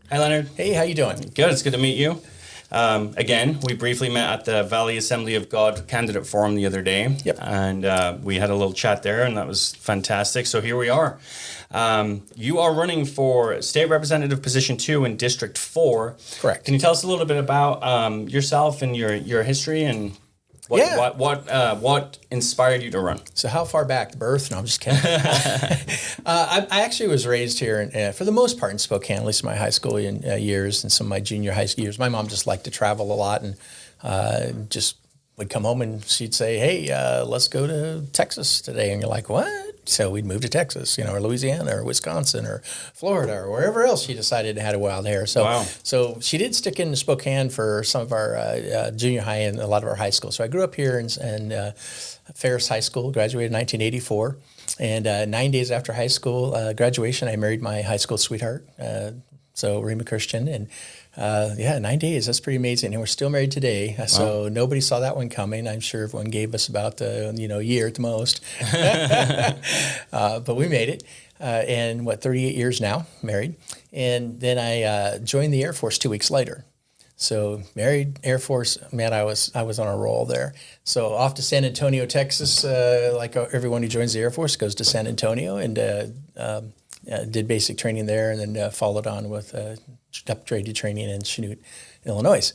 Hi, Leonard. Hey, how you doing? Good. It's good to meet you. Again, we briefly met at the Valley Assembly of God Candidate Forum the other day. Yep. And we had a little chat there, and that was fantastic. So here we are. You are running for State Representative Position 2 in District 4. Correct. Can you tell us a little bit about yourself and your history and what inspired you to run? So how far back? The birth? No, I'm just kidding. I actually was raised here, for the most part, in Spokane, at least my high school years and some of my junior high school years. My mom just liked to travel a lot and just would come home and she'd say, hey, let's go to Texas today. And you're like, what? So we'd move to Texas, or Louisiana or Wisconsin or Florida or wherever else she decided had a wild hair. So, wow. So she did stick in Spokane for some of our junior high and a lot of our high school. So I grew up here in Ferris High School, graduated in 1984. And 9 days after high school graduation, I married my high school sweetheart, so Rima Christian. And 9 days, that's pretty amazing. And we're still married today. Wow. So nobody saw that one coming. I'm sure everyone gave us about a year at the most. But we made it. And 38 years now, married. And then I joined the Air Force 2 weeks later. So married, Air Force, man, I was on a roll there. So off to San Antonio, Texas, like everyone who joins the Air Force goes to San Antonio and did basic training there, and then followed on with upgraded training in Chanute, Illinois.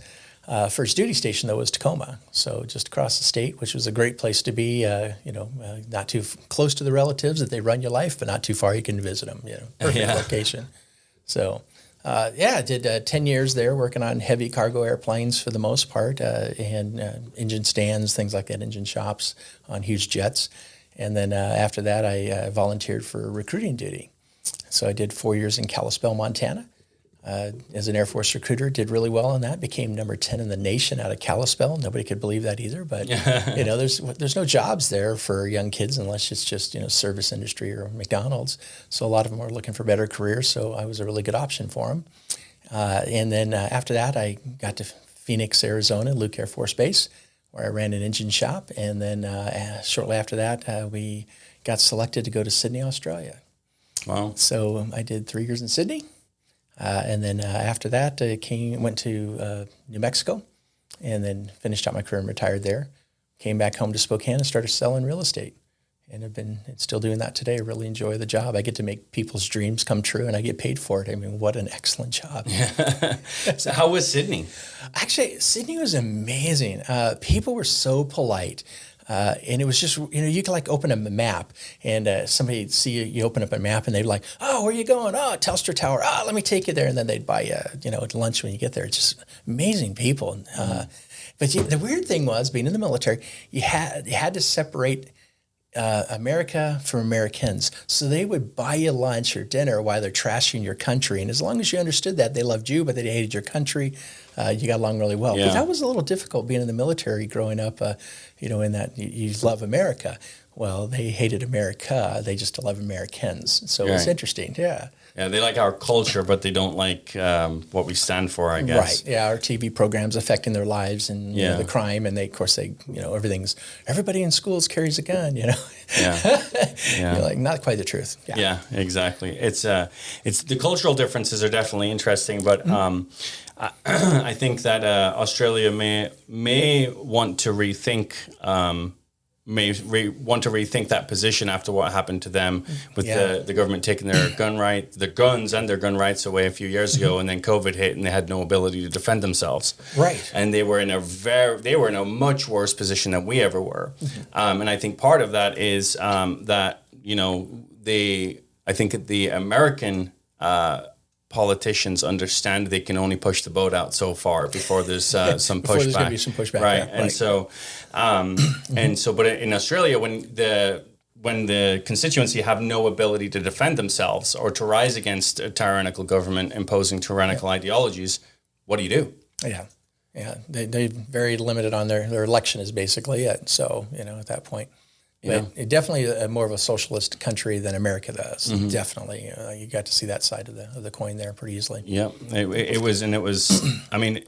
First duty station, though, was Tacoma, so just across the state, which was a great place to be, not too close to the relatives that they run your life, but not too far you can visit them, perfect location. So, I did 10 years there working on heavy cargo airplanes for the most part, and engine stands, things like that, engine shops on huge jets. And then after that, I volunteered for recruiting duty. So I did 4 years in Kalispell, Montana. As an Air Force recruiter, did really well on that. Became number 10 in the nation out of Kalispell. Nobody could believe that either. But there's no jobs there for young kids unless it's just service industry or McDonald's. So a lot of them are looking for better careers. So I was a really good option for them. And then after that, I got to Phoenix, Arizona, Luke Air Force Base, where I ran an engine shop. And then shortly after that, we got selected to go to Sydney, Australia. Wow! So I did 3 years in Sydney. And then after that, went to New Mexico, and then finished out my career and retired there. Came back home to Spokane and started selling real estate, and have been still doing that today. I really enjoy the job. I get to make people's dreams come true, and I get paid for it. I mean, what an excellent job! So, how was Sydney? Actually, Sydney was amazing. People were so polite. And it was just, you could open up a map and somebody would see you open up a map and they'd be like, oh, where are you going? Oh, Telstra Tower. Oh, let me take you there. And then they'd buy you, lunch when you get there. It's just amazing people. But the weird thing was, being in the military, you had to separate America from Americans. So they would buy you lunch or dinner while they're trashing your country. And as long as you understood that, they loved you, but they hated your country. You got along really well. Yeah. But that was a little difficult being in the military growing up, in that you love America. Well, they hated America. They just love Americans. So It's interesting. Yeah. Yeah, they like our culture, but they don't like what we stand for, I guess. Right. Yeah, our TV programs affecting their lives and the crime, and everybody in schools carries a gun. Yeah. You're not quite the truth. Yeah, exactly. It's the cultural differences are definitely interesting, but I think that Australia may want to rethink. Want to rethink that position after what happened to them with the government taking their guns and their gun rights away a few years ago, and then COVID hit and they had no ability to defend themselves. Right. And they were in a much worse position than we ever were. And I think part of that is that I think the American politicians understand they can only push the boat out so far before there's some pushback. There's going to be some pushback, right? And so, but in Australia, when the constituency have no ability to defend themselves or to rise against a tyrannical government imposing tyrannical ideologies, what do you do? Yeah, they're very limited on their election is basically it. So at that point. But it definitely more of a socialist country than America does. Mm-hmm. Definitely, you got to see that side of the coin there pretty easily. Yeah, it was. I mean,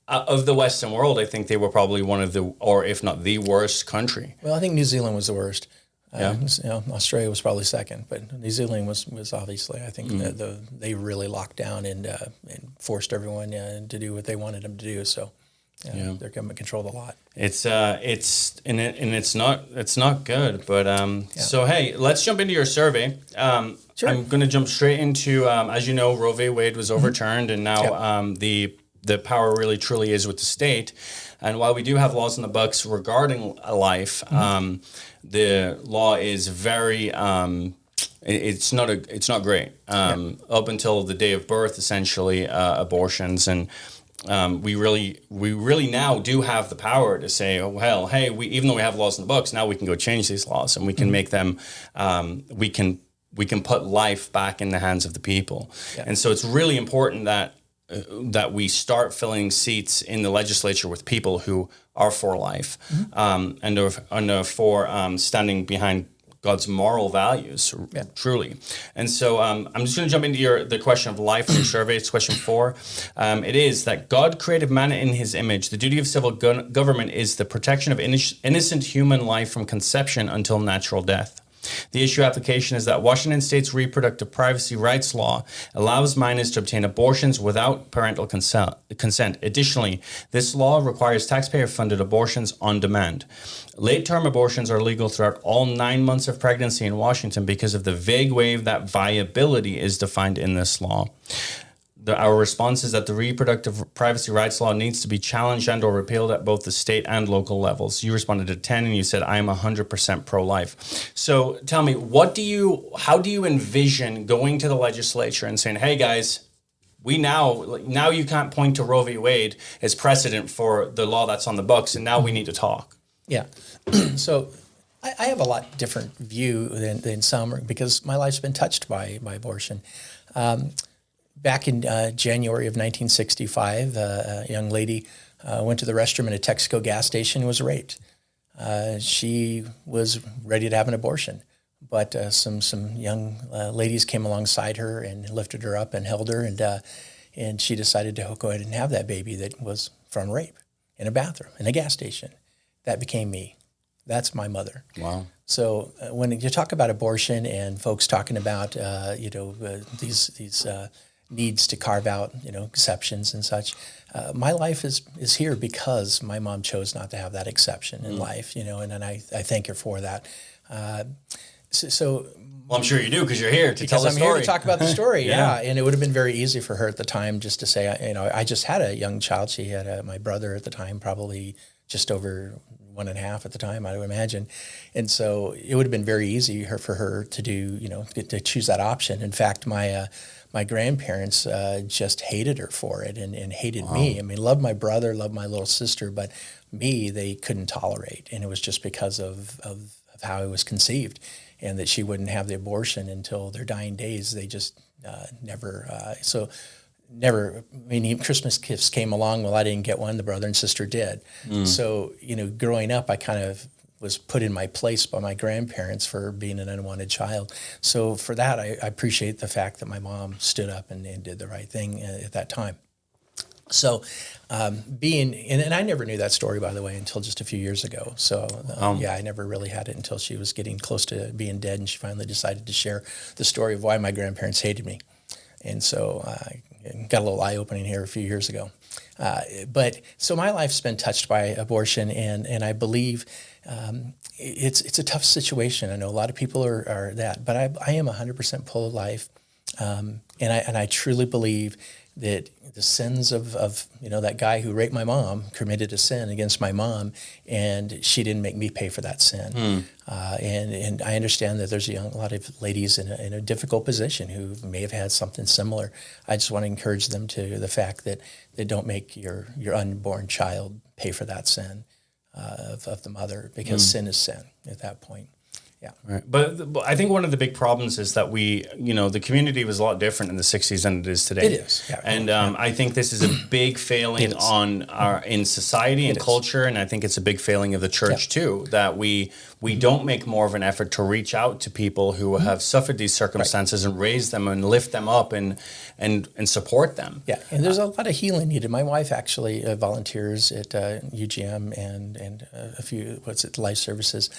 of the Western world, I think they were probably one of the, or if not the worst country. Well, I think New Zealand was the worst. Australia was probably second, but New Zealand was obviously, I think, they really locked down and forced everyone to do what they wanted them to do. So their government controlled a lot. Yeah. So I have a lot different view than some, because my life's been touched by abortion. Back in January of 1965, a young lady went to the restroom in a Texaco gas station and was raped. She was ready to have an abortion, but some young ladies came alongside her and lifted her up and held her, and she decided to go ahead and have that baby that was from rape in a bathroom, in a gas station. That became me. That's my mother. Wow. So when you talk about abortion and folks talking about these needs to carve out, exceptions and such. My life is here because my mom chose not to have that exception in life, and I thank her for that. Well, I'm sure you do because you're here to tell the story. Because I'm here to talk about the story, yeah. And it would have been very easy for her at the time just to say, I just had a young child. She had my brother at the time, probably just over 1.5 at the time, I would imagine. And so it would have been very easy for her to do, to choose that option. In fact, my grandparents just hated her for it and hated me. I mean, loved my brother, loved my little sister, but me, they couldn't tolerate. And it was just because of how I was conceived, and that she wouldn't have the abortion until their dying days. They just never. I mean, Christmas gifts came along. Well, I didn't get one. The brother and sister did. So, growing up, I kind of was put in my place by my grandparents for being an unwanted child. So for that, I appreciate the fact that my mom stood up and did the right thing at that time. So and I never knew that story, by the way, until just a few years ago. So I never really had it until she was getting close to being dead, and she finally decided to share the story of why my grandparents hated me. And so I got a little eye-opening here a few years ago. But so my life's been touched by abortion, and I believe it's a tough situation. I know a lot of people are that, but I am 100% pro-life, and I truly believe that the sins of that guy who raped my mom committed a sin against my mom, and she didn't make me pay for that sin. And I understand that there's a lot of ladies in a difficult position who may have had something similar. I just want to encourage them to the fact that they don't make your unborn child pay for that sin of the mother, because sin is sin at that point. Yeah. Right. But I think one of the big problems is that the community was a lot different in the 60s than it is today. It is. Yeah. And I think this is a big failing in society and culture. And I think it's a big failing of the church too, that we don't make more of an effort to reach out to people who have suffered these circumstances and raise them and lift them up and support them. Yeah. And there's a lot of healing needed. My wife actually volunteers at UGM and a few, life services.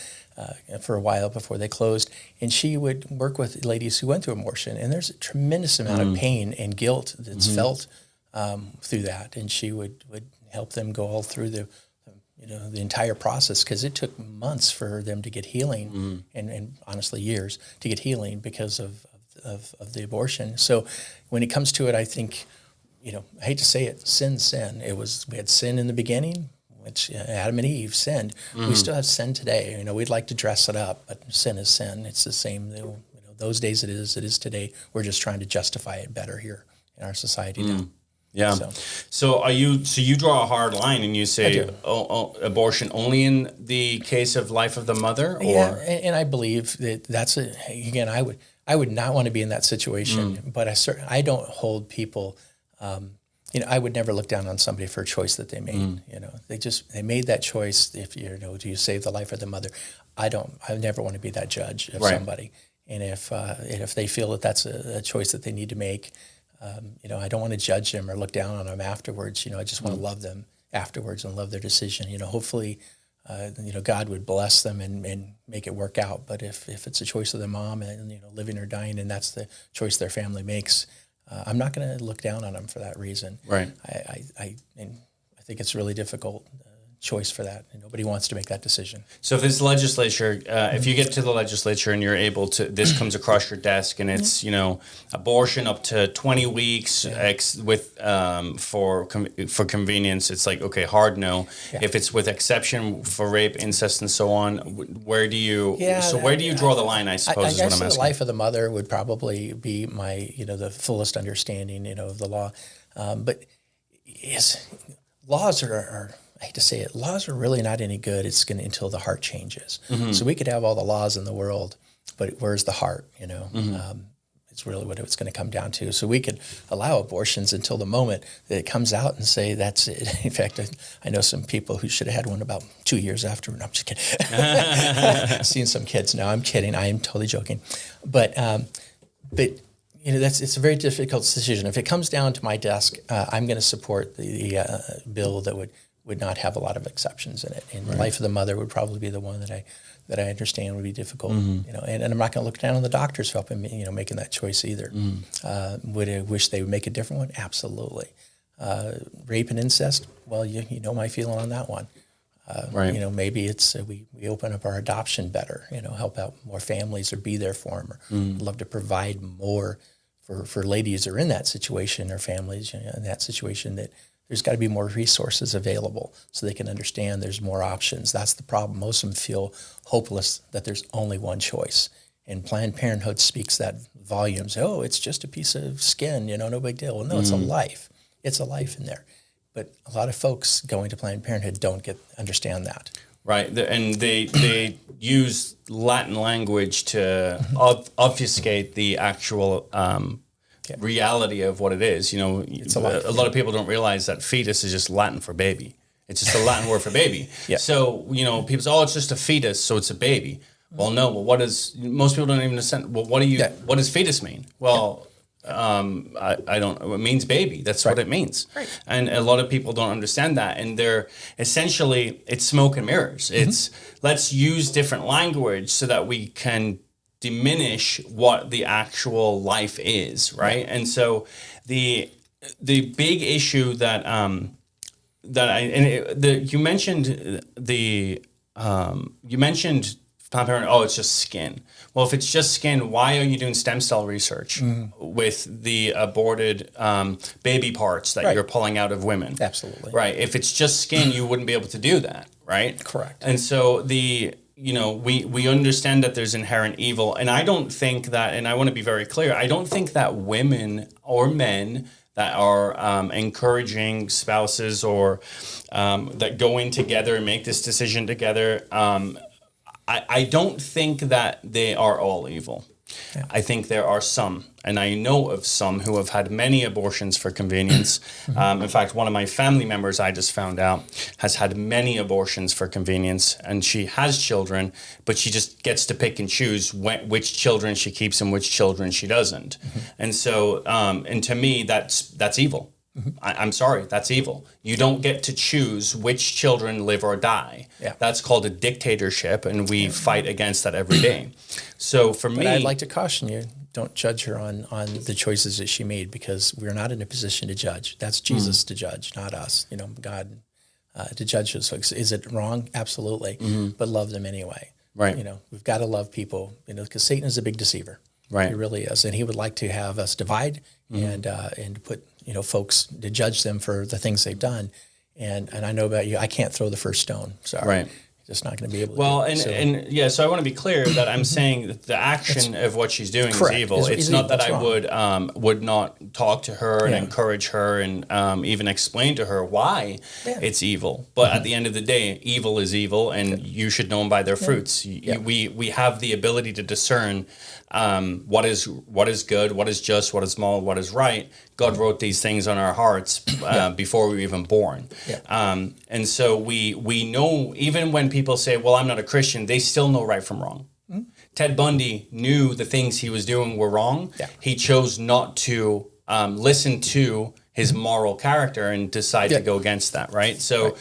for a while before they closed. And she would work with ladies who went through abortion. And there's a tremendous amount of pain and guilt that's felt through that. And she would help them go all through the entire process, because it took months for them to get healing and honestly years to get healing because of the abortion. So when it comes to it, I think, I hate to say it, sin. We had sin in the beginning, which Adam and Eve sinned. We still have sin today. We'd like to dress it up, but sin is sin. It's the same. Those days it is today. We're just trying to justify it better here in our society now. Yeah. So you draw a hard line and you say abortion only in the case of life of the mother, or and I believe that's again, I would not want to be in that situation, but I don't hold people. I would never look down on somebody for a choice that they made. They made that choice. If do you save the life of the mother? I never want to be that judge of somebody. And if they feel that that's a choice that they need to make. I don't want to judge them or look down on them afterwards. I just want to love them afterwards and love their decision. Hopefully, God would bless them and make it work out. But if it's a choice of the mom and, living or dying, and that's the choice their family makes, I'm not going to look down on them for that reason. Right. I think it's really difficult choice for that, and nobody wants to make that decision. So if this legislature, if you get to the legislature and you're able to, this comes across your desk and it's, abortion up to 20 weeks for convenience, it's like, okay, hard no. Yeah. If it's with exception for rape, incest, and so on, where do you draw the line, I suppose, is what I'm asking. The life of the mother would probably be my, the fullest understanding, of the law. But yes, laws are I hate to say it, laws are really not any good. Until the heart changes. So we could have all the laws in the world, but where's the heart? It's really what it's going to come down to. So we could allow abortions until the moment that it comes out and say that's it. In fact, I know some people who should have had one about 2 years after. No, I'm just kidding. Seeing some kids. No, I'm kidding. I am totally joking. But it's a very difficult decision. If it comes down to my desk, I'm going to support the bill that would not have a lot of exceptions in it. And the life of the mother would probably be the one that I understand would be difficult. And I'm not going to look down on the doctors for helping making that choice either. Would I wish they would make a different one? Absolutely. Rape and incest, well, you know my feeling on that one. Maybe it's we open up our adoption better, help out more families or be there for them, or love to provide more for ladies who are in that situation or families in that situation, that there's got to be more resources available so they can understand there's more options. That's the problem. Most of them feel hopeless that there's only one choice. And Planned Parenthood speaks that volumes. Oh, it's just a piece of skin, no big deal. Well, no, it's a life. It's a life in there. But a lot of folks going to Planned Parenthood don't understand that. Right, and they use Latin language to obfuscate the actual reality of what it is. It's a lot of people don't realize that fetus is just Latin for baby. It's just a Latin word for baby. Yeah. So people say, oh, it's just a fetus, so it's a baby. Well, no. Well, most people don't even understand. Well, what does fetus mean? Well. I don't. It means baby. That's what it means. Right. And a lot of people don't understand that, and they're essentially it's smoke and mirrors. It's let's use different language so that we can diminish what the actual life is, right? Yeah. And so the big issue that you mentioned Planned Parenthood, oh, it's just skin. Well, if it's just skin, why are you doing stem cell research with the aborted baby parts that you're pulling out of women? Absolutely. Right. If it's just skin, you wouldn't be able to do that, right? Correct. And so we understand that there's inherent evil. And I don't think that, and I want to be very clear, I don't think that women or men that are encouraging spouses or that go in together and make this decision together, I don't think that they are all evil. Yeah. I think there are some, and I know of some who have had many abortions for convenience. In fact, one of my family members, I just found out, has had many abortions for convenience, and she has children, but she just gets to pick and choose which children she keeps and which children she doesn't. And so, and to me, that's evil. I'm sorry, that's evil. You don't get to choose which children live or die. Yeah. That's called a dictatorship, and we fight against that every day. So for me, But I'd like to caution you, don't judge her on the choices that she made, because we're not in a position to judge. That's Jesus to judge, not us. God to judge us. So is it wrong? Absolutely. But love them anyway. Right. We've got to love people, because Satan is a big deceiver. Right. He really is. And he would like to have us divide and put, folks to judge them for the things they've done. And I know about you, I can't throw the first stone. Sorry. Right. Just not going to be able to Well, do it. so I want to be clear that I'm saying that the action of what she's doing correct. is evil. It's It's evil. not that That's I would not talk to her and encourage her and even explain to her why it's evil. But at the end of the day, evil is evil, and you should know them by their fruits. We have the ability to discern what is good, what is just, what is moral, what is right. God wrote these things on our hearts before we were even born. Yeah. And so we know, even when people say, well, I'm not a Christian, they still know right from wrong. Ted Bundy knew the things he was doing were wrong. Yeah. He chose not to listen to his moral character and decide to go against that, right? So,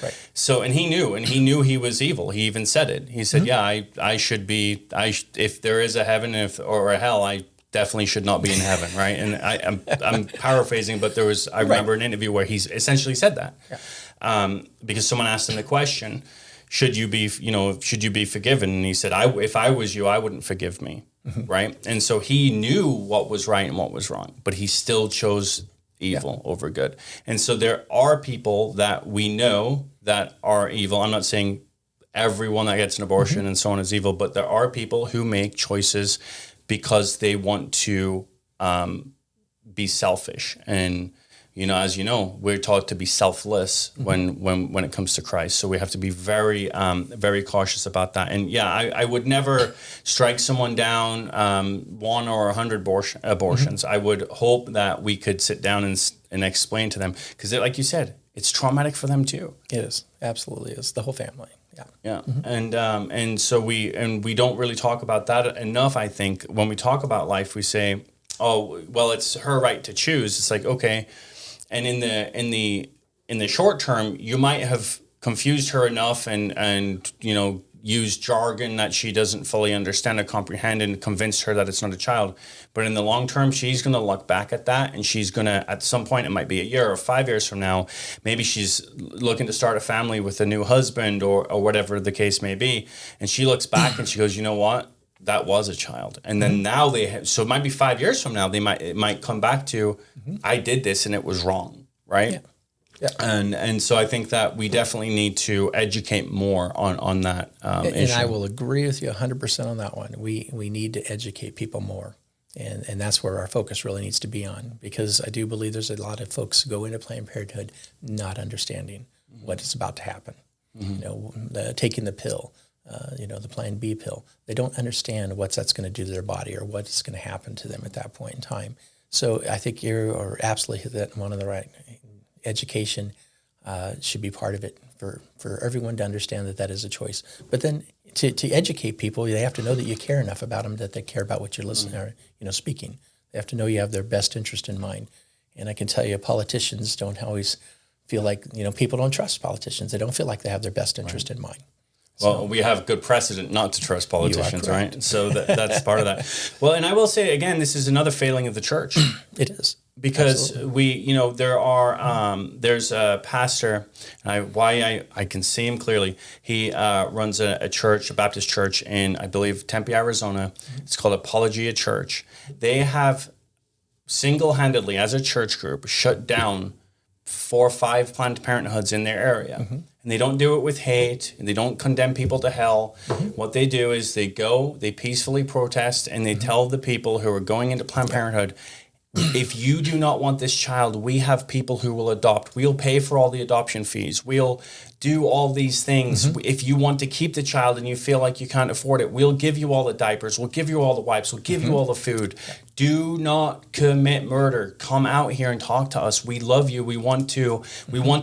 and he knew he was evil. He even said it. He said, I should be, if there is a heaven or a hell, I definitely should not be in heaven, right? And I'm paraphrasing, but I remember an interview where he's essentially said that. Because someone asked him the question, should you be forgiven? And he said, if I was you, I wouldn't forgive me, right? And so he knew what was right and what was wrong, but he still chose evil over good. And so there are people that we know that are evil. I'm not saying everyone that gets an abortion and so on is evil, but there are people who make choices because they want to be selfish. And as you know, we're taught to be selfless when it comes to Christ. So we have to be very, very cautious about that. And I would never strike someone down 1 or 100 abortions. I would hope that we could sit down and explain to them, because like you said, it's traumatic for them too. It is, absolutely is, the whole family. Yeah. And so we don't really talk about that enough. I think when we talk about life, we say, oh, well, it's her right to choose. It's like, okay. And in the short term, you might have confused her enough and used jargon that she doesn't fully understand or comprehend and convinced her that it's not a child. But in the long term, she's going to look back at that, and she's going to, at some point, it might be a year or 5 years from now, maybe she's looking to start a family with a new husband or whatever the case may be. And she looks back and she goes, you know what? That was a child. And then now so it might be 5 years from now, it might come back to, I did this and it was wrong, right? Yeah. And so I think that we definitely need to educate more on that issue. And I will agree with you 100% on that one. We need to educate people more. And that's where our focus really needs to be on, because I do believe there's a lot of folks who go into Planned Parenthood not understanding what is about to happen. Taking the pill. The Plan B pill. They don't understand what that's going to do to their body or what's going to happen to them at that point in time. So I think you're absolutely hit that one of the right. Education should be part of it for everyone to understand that is a choice. But then to educate people, they have to know that you care enough about them that they care about what you're listening or speaking. They have to know you have their best interest in mind. And I can tell you, politicians don't always feel like people don't trust politicians. They don't feel like they have their best interest in mind. Well, we have good precedent not to trust politicians, right? So that's part of that. Well, and I will say, again, this is another failing of the church. It is. Because there's a pastor, and I can see him clearly. He runs a church, a Baptist church in, I believe, Tempe, Arizona. It's called Apologia Church. They have single-handedly, as a church group, shut down 4 or 5 Planned Parenthoods in their area. And they don't do it with hate, and they don't condemn people to hell. What they do is they peacefully protest, and they tell the people who are going into Planned Parenthood, if you do not want this child, we have people who will adopt. We'll pay for all the adoption fees. We'll do all these things. If you want to keep the child and you feel like you can't afford it, we'll give you all the diapers. We'll give you all the wipes. We'll give you all the food. Do not commit murder. Come out here and talk to us. We love you. We want to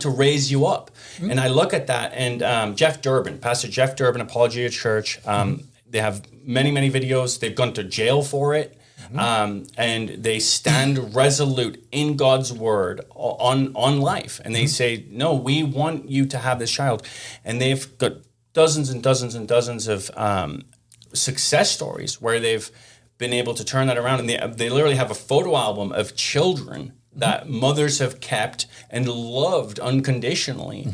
raise you up. And I look at that, and Pastor Jeff Durbin, Apologia Church, they have many, many videos. They've gone to jail for it. and they stand resolute in God's word on life. And they say, no, we want you to have this child. And they've got dozens and dozens and dozens of success stories where they've been able to turn that around. And they literally have a photo album of children that mothers have kept and loved unconditionally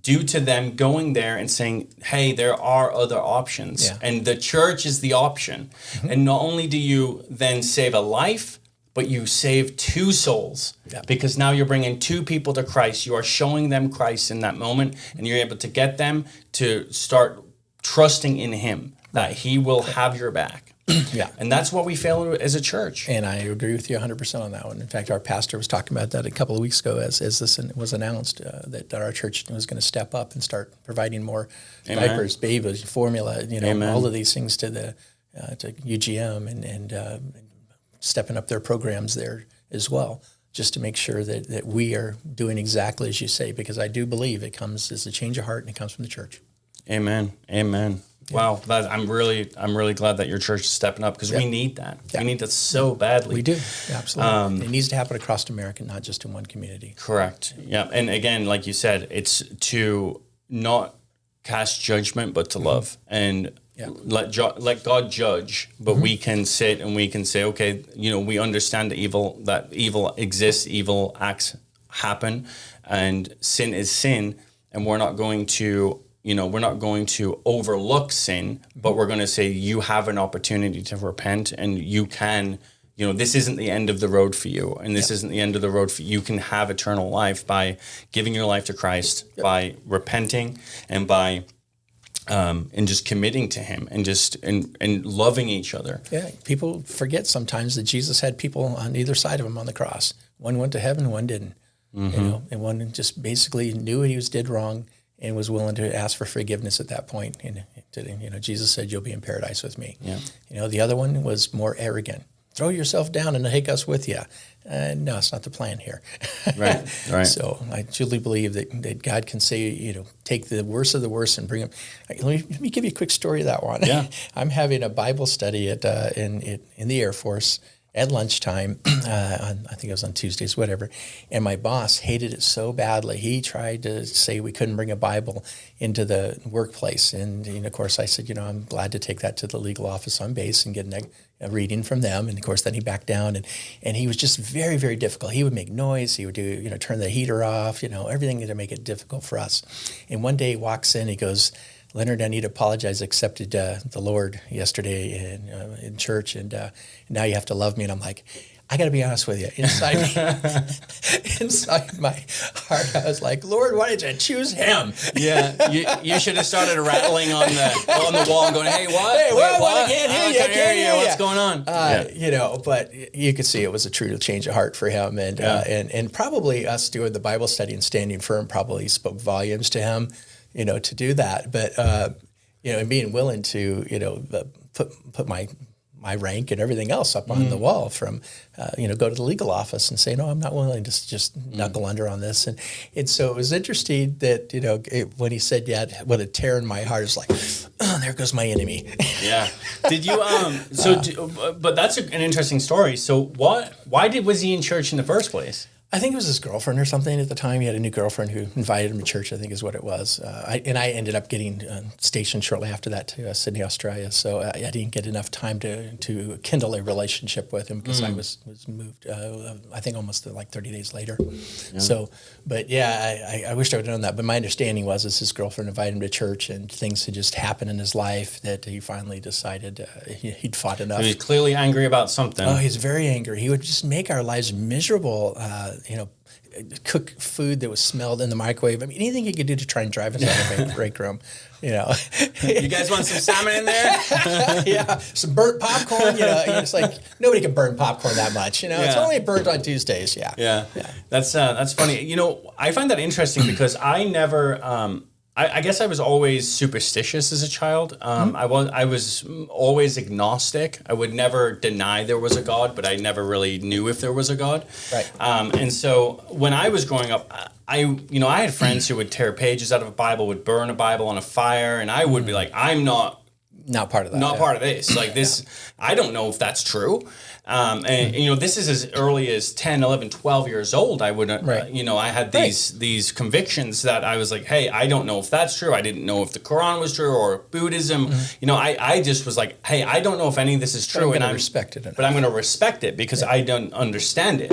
due to them going there and saying, hey, there are other options. Yeah. And the church is the option. And not only do you then save a life, but you save 2 souls, because now you're bringing 2 people to Christ. You are showing them Christ in that moment, and you're able to get them to start trusting in him, that he will have your back. Yeah. And that's what we fail as a church. And I agree with you 100% on that one. In fact, our pastor was talking about that a couple of weeks ago as this was announced, that our church was going to step up and start providing more diapers, babies, formula, all of these things to the to UGM and stepping up their programs there as well, just to make sure that we are doing exactly as you say, because I do believe it comes as a change of heart and it comes from the church. Amen. Amen. Wow, I'm really glad that your church is stepping up, because we need that. We need that so badly. We do, absolutely. It needs to happen across America, not just in one community. Correct. Yeah, and again, like you said, it's to not cast judgment, but to love and let God judge. But we can sit and we can say, okay, we understand that evil exists, evil acts happen, and sin is sin, and we're not going to. We're not going to overlook sin, but we're going to say you have an opportunity to repent, and you can, this isn't the end of the road for you, and this isn't the end of the road for you. You can have eternal life by giving your life to Christ, by repenting, and by and just committing to him, and just and loving each other. Yeah, people forget sometimes that Jesus had people on either side of him on the cross. One went to heaven, one didn't. And one just basically knew he did wrong and was willing to ask for forgiveness at that point. And Jesus said, "You'll be in paradise with me." Yeah. The other one was more arrogant. Throw yourself down and take us with you. No, it's not the plan here. Right. So I truly believe that God can say, take the worst of the worst and bring them. Let me give you a quick story of that one. Yeah. I'm having a Bible study in the Air Force at lunchtime, I think it was on Tuesdays, whatever, and my boss hated it so badly. He tried to say we couldn't bring a Bible into the workplace, and of course I said, I'm glad to take that to the legal office on base and get a reading from them, and of course then he backed down, and he was just very, very difficult. He would make noise, he would do, turn the heater off, everything to make it difficult for us. And one day he walks in, he goes, "Leonard, I need to apologize. I accepted the Lord yesterday in church, and now you have to love me." And I'm like, I got to be honest with you. Inside my heart, I was like, "Lord, why did you choose him?" Yeah, you should have started rattling on the wall and going, "Hey, what? Hey, what? I can't hear you. I can't hear you. What's going on?" But you could see it was a true change of heart for him, and probably us doing the Bible study and standing firm probably spoke volumes to him. To do that, but and being willing to put my rank and everything else up on the wall from go to the legal office and say, "No, I'm not willing to just knuckle under on this." And so it was interesting that when he said, "Yeah," what a tear in my heart is like, "Oh, there goes my enemy." Yeah. Did you but that's an interesting story. So why was he in church in the first place? I think it was his girlfriend or something at the time. He had a new girlfriend who invited him to church, I think is what it was. I ended up getting stationed shortly after that to Sydney, Australia. So I didn't get enough time to kindle a relationship with him because I was moved, I think almost like 30 days later. Yeah. So, but yeah, I wish I would have known that. But my understanding was his girlfriend invited him to church, and things had just happened in his life that he finally decided he'd fought enough. So he's clearly angry about something. Oh, he's very angry. He would just make our lives miserable. Cook food that was smelled in the microwave. I mean, anything he could do to try and drive us out of the break room. You guys want some salmon in there? Yeah, some burnt popcorn. It's like nobody can burn popcorn that much. It's only burnt on Tuesdays. Yeah. That's funny. I find that interesting because I never. I guess I was always superstitious as a child. I was always agnostic. I would never deny there was a God, but I never really knew if there was a God. Right. And so when I was growing up, I had friends who would tear pages out of a Bible, would burn a Bible on a fire, and I would be like, I'm not not part of that. Not part of this. Like this, I don't know if that's true. And, this is as early as 10, 11, 12 years old. I wouldn't, I had these convictions that I was like, hey, I don't know if that's true. I didn't know if the Quran was true or Buddhism. I just was like, hey, I don't know if any of this is true. And I'm respect it. But I'm going to respect it because I don't understand it.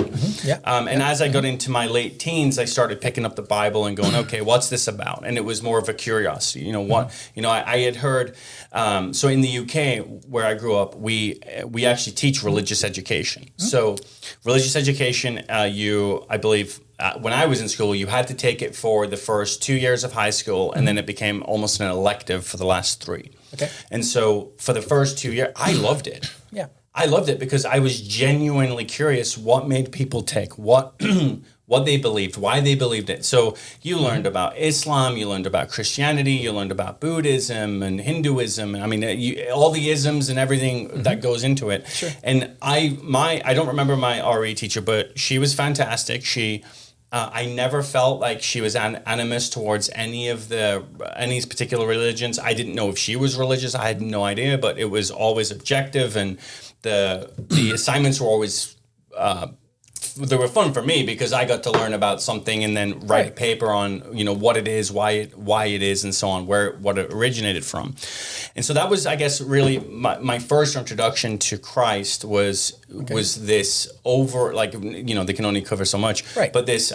And as I got into my late teens, I started picking up the Bible and going, okay, what's this about? And it was more of a curiosity. I had heard, so in the UK where I grew up, we actually teach religious education. So religious education, I believe, when I was in school, you had to take it for the first 2 years of high school, and then it became almost an elective for the last 3. Okay. And so for the first 2 years, I loved it. Yeah. I loved it because I was genuinely curious what made people tick, what they believed, why they believed it. So you learned about Islam, you learned about Christianity, you learned about Buddhism and Hinduism. I mean, all the isms and everything that goes into it. Sure. And I don't remember my RE teacher, but she was fantastic. I never felt like she was animus towards any particular religions. I didn't know if she was religious. I had no idea, but it was always objective, and the assignments were always they were fun for me because I got to learn about something and then write a paper on what it is, why it is, and so on, what it originated from. And so that was, I guess, really my first introduction to Christ was this they can only cover so much, but this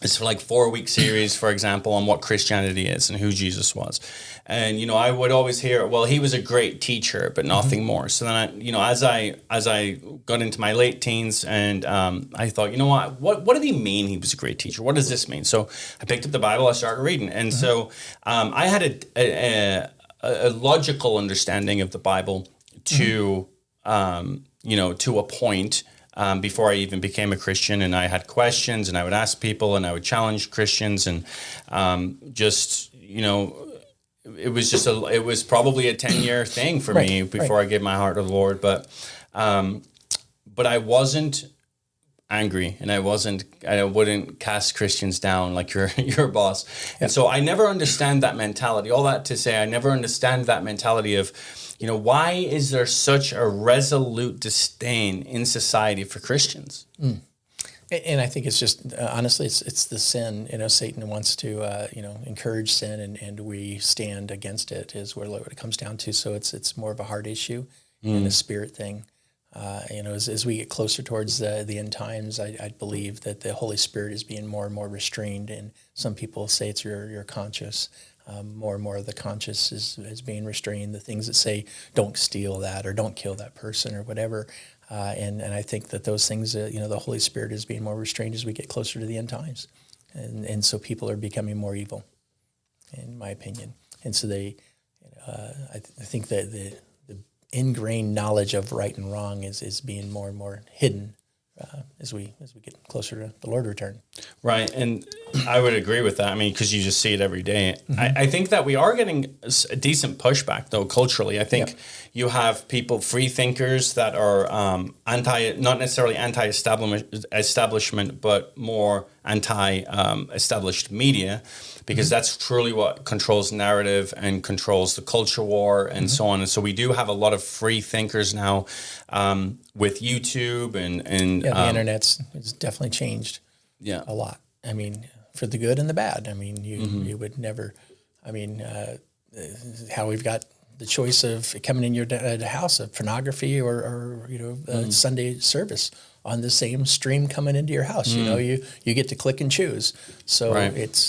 it's like 4-week series, for example, on what Christianity is and who Jesus was. And, I would always hear, well, he was a great teacher, but nothing more. So then as I got into my late teens and I thought, what did he mean he was a great teacher? What does this mean? So I picked up the Bible, I started reading. And so I had a logical understanding of the Bible to a point. Before I even became a Christian, and I had questions, and I would ask people, and I would challenge Christians, and it was probably a 10-year thing for me before I gave my heart to the Lord. But I wasn't angry, and I wouldn't cast Christians down like your boss. And so I never understand that mentality. All that to say, I never understand that mentality of, why is there such a resolute disdain in society for Christians? And I think it's just, honestly, it's the sin. Satan wants to, encourage sin, and we stand against it is what it comes down to. So it's more of a heart issue and a spirit thing. As we get closer towards the end times, I believe that the Holy Spirit is being more and more restrained. And some people say it's your conscience. More and more of the conscious is being restrained. The things that say, don't steal that or don't kill that person or whatever. And I think that those things, the Holy Spirit is being more restrained as we get closer to the end times. And so people are becoming more evil, in my opinion. And so I think that the ingrained knowledge of right and wrong is being more and more hidden as we get closer to the Lord return. Right, and I would agree with that. I mean, because you just see it every day. I think that we are getting a decent pushback, though, culturally. I think you have people, free thinkers that are not necessarily anti-establishment, but more anti-established media, because that's truly what controls narrative and controls the culture war and so on. And so we do have a lot of free thinkers now with YouTube and the internet's definitely changed a lot. I mean, for the good and the bad. I mean, you would never, how we've got the choice of coming in your house of pornography or Sunday service on the same stream coming into your house. You get to click and choose. So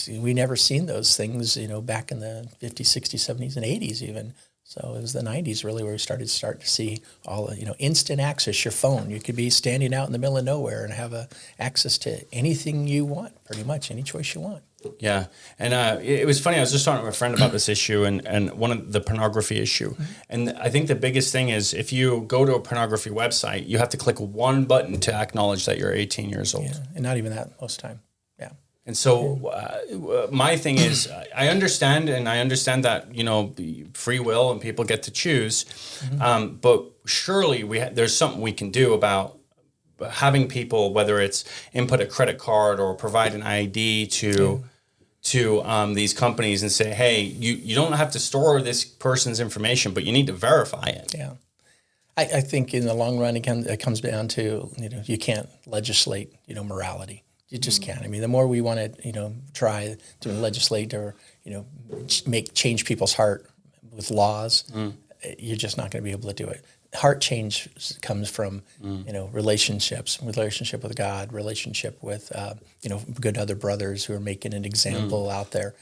we never seen those things, back in the 50s, 60s, 70s, and 80s even. So it was the 90s really where we started to see all, instant access, your phone. You could be standing out in the middle of nowhere and have access to anything you want, pretty much, any choice you want. Yeah. And it was funny. I was just talking to a friend about this issue and one of the pornography issue. And I think the biggest thing is if you go to a pornography website, you have to click one button to acknowledge that you're 18 years old. Yeah, and not even that most of the time. Yeah. And so my thing is, I understand that, free will and people get to choose. But surely there's something we can do about having people, whether it's input a credit card or provide an ID to to these companies and say, hey, you don't have to store this person's information, but you need to verify it. Yeah. I think in the long run, it comes down to, you can't legislate, morality. You just can't. I mean, the more we want to, try to legislate or, change people's heart with laws, you're just not going to be able to do it. Heart change comes from, relationship with God, relationship with, good other brothers who are making an example out there.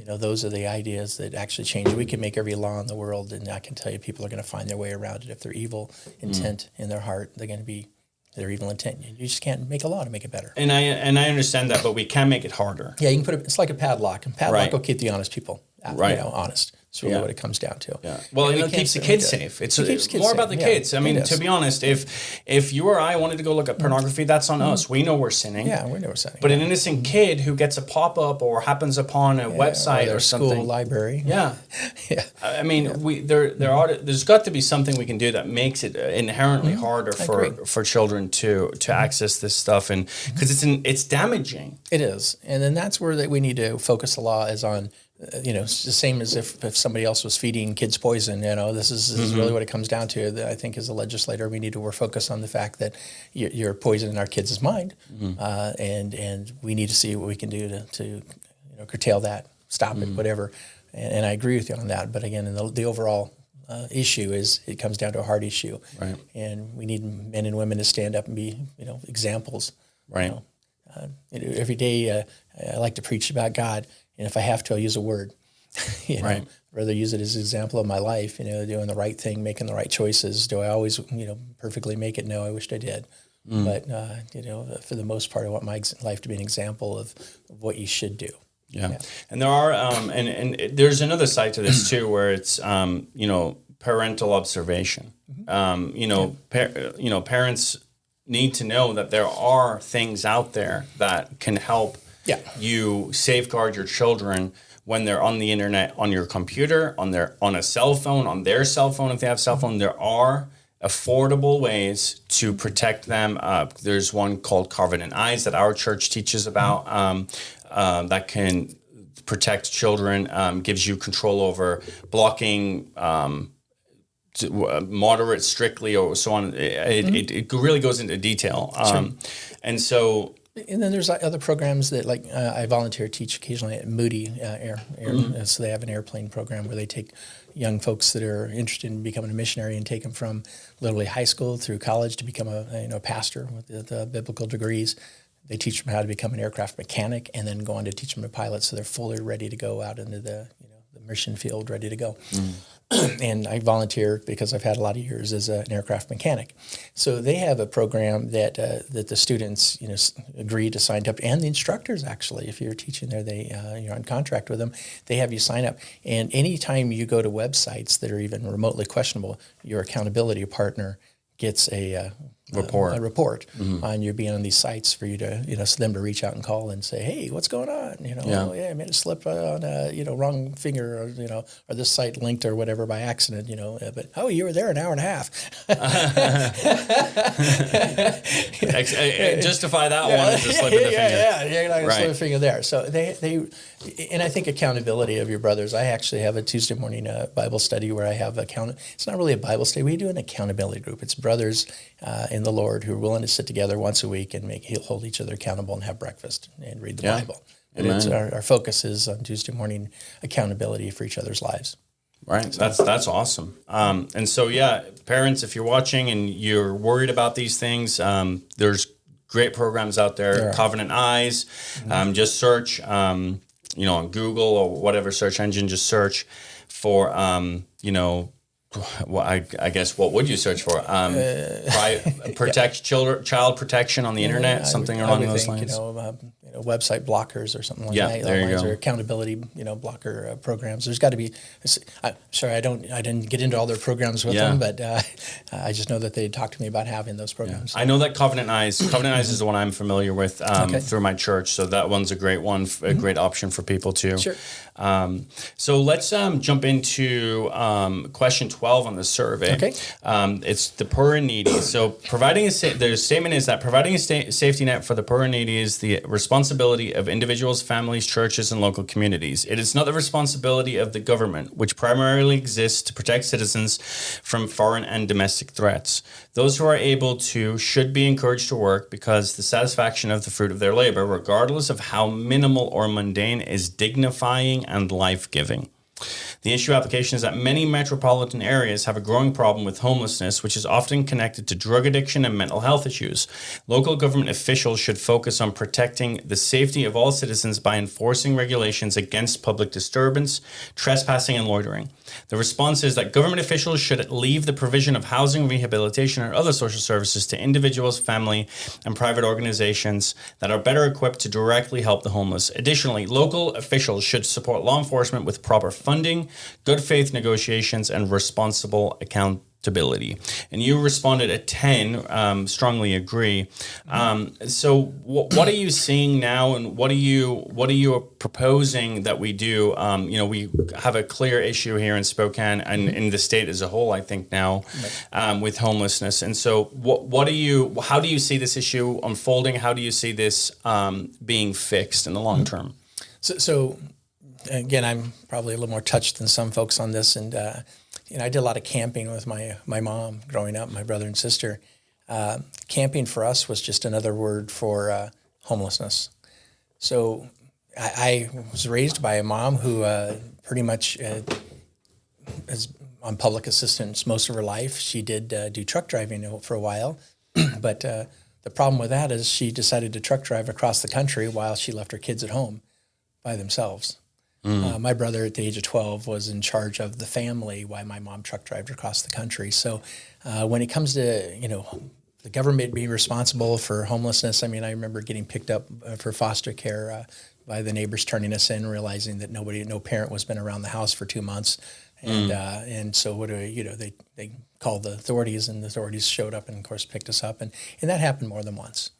Those are the ideas that actually change. We can make every law in the world, and I can tell you people are going to find their way around it. If they're evil intent in their heart, they're going to be their evil intent. You just can't make a law to make it better. And I understand that, but we can make it harder. Yeah, you can put it. It's like a padlock, and padlock will keep the honest people, honest. That's really what it comes down to. Yeah. Well, it keeps the kids safe. It's more about the kids. I mean, to be honest, if you or I wanted to go look at pornography, that's on us. We know we're sinning. Yeah, we know we're sinning. But an innocent kid who gets a pop-up or happens upon a website or something. School library. Yeah. Yeah. I mean, there's got to be something we can do that makes it inherently harder for children to access this stuff, and because it's damaging. It is. And then that's where we need to focus the law is on. It's the same as if somebody else was feeding kids poison. This is really what it comes down to. I think as a legislator, we need to focus on the fact that you're poisoning our kids' mind, and we need to see what we can do to curtail that, stop it, whatever. And I agree with you on that. But again, the overall issue is it comes down to a heart issue, right? And we need men and women to stand up and be examples, right? Every day I like to preach about God. And if I have to, I'll use a word. Right. Rather use it as an example of my life. Doing the right thing, making the right choices. Do I always, perfectly make it? No, I wished I did. But for the most part, I want my life to be an example of what you should do. Yeah. And there are, and there's another side to this too, where it's, parental observation. Parents need to know that there are things out there that can help. Yeah. You safeguard your children when they're on the internet, on your computer, on a cell phone, on their cell phone if they have a cell phone. There are affordable ways to protect them. There's one called Covenant Eyes that our church teaches about that can protect children, gives you control over blocking moderate, strictly, or so on. It really goes into detail. And so... And then there's other programs that, like I volunteer teach occasionally at Moody so they have an airplane program where they take young folks that are interested in becoming a missionary and take them from literally high school through college to become a pastor with the biblical degrees. They teach them how to become an aircraft mechanic and then go on to teach them to pilot, so they're fully ready to go out into the mission field, ready to go. And I volunteer because I've had a lot of years as an aircraft mechanic. So they have a program that the students agree to sign up, and the instructors actually, if you're teaching there, you're on contract with them. They have you sign up, and anytime you go to websites that are even remotely questionable, your accountability partner gets a report on you being on these sites for you to, so them to reach out and call and say, hey, what's going on? I made a slip on wrong finger, or this site linked or whatever by accident, but you were there an hour and a half. Justify that one as a slip of the finger. Yeah, you're not going to slip a finger there. So they, and I think accountability of your brothers. I actually have a Tuesday morning Bible study where I have it's not really a Bible study. We do an accountability group. It's brothers in the Lord who are willing to sit together once a week and hold each other accountable and have breakfast and read the Bible. And our focus is on Tuesday morning accountability for each other's lives. Right. So. That's awesome. And so, parents, if you're watching and you're worried about these things, there's great programs out there. Covenant Eyes. Just search, on Google or whatever search engine. Just search for, well, I guess what would you search for? Child protection on the internet, something along those lines. Website blockers or something like that. There you go. Or accountability, blocker programs. There's got to be. I'm sorry, I didn't get into all their programs with them, but I just know that they talked to me about having those programs. I know that Covenant Eyes is the one I'm familiar with through my church. So that one's a great one, a great option for people too. Sure. So let's jump into question 12. 12 on the survey. Okay. It's the poor and needy. So the statement is that providing a safety net for the poor and needy is the responsibility of individuals, families, churches, and local communities. It is not the responsibility of the government, which primarily exists to protect citizens from foreign and domestic threats. Those who are able to should be encouraged to work because the satisfaction of the fruit of their labor, regardless of how minimal or mundane, is dignifying and life-giving. The issue application is that many metropolitan areas have a growing problem with homelessness, which is often connected to drug addiction and mental health issues. Local government officials should focus on protecting the safety of all citizens by enforcing regulations against public disturbance, trespassing, and loitering. The response is that government officials should leave the provision of housing, rehabilitation, or other social services to individuals, family, and private organizations that are better equipped to directly help the homeless. Additionally, local officials should support law enforcement with proper funding, good faith negotiations, and responsible accountability. And you responded at 10, strongly agree. So what are you seeing now, and what are you proposing that we do? We have a clear issue here in Spokane and in the state as a whole, I think now, with homelessness. And so how do you see this issue unfolding? How do you see this being fixed in the long term? So again, I'm probably a little more touched than some folks on this, and I did a lot of camping with my mom growing up, my brother and sister. Camping for us was just another word for homelessness. So I was raised by a mom who pretty much is on public assistance most of her life. She did do truck driving for a while, but the problem with that is she decided to truck drive across the country while she left her kids at home by themselves. My brother at the age of 12 was in charge of the family while my mom truck drove across the country. So when it comes to, the government being responsible for homelessness, I remember getting picked up for foster care by the neighbors turning us in, realizing that no parent was been around the house for 2 months. And so what do they called the authorities, and the authorities showed up and, of course, picked us up. And that happened more than once.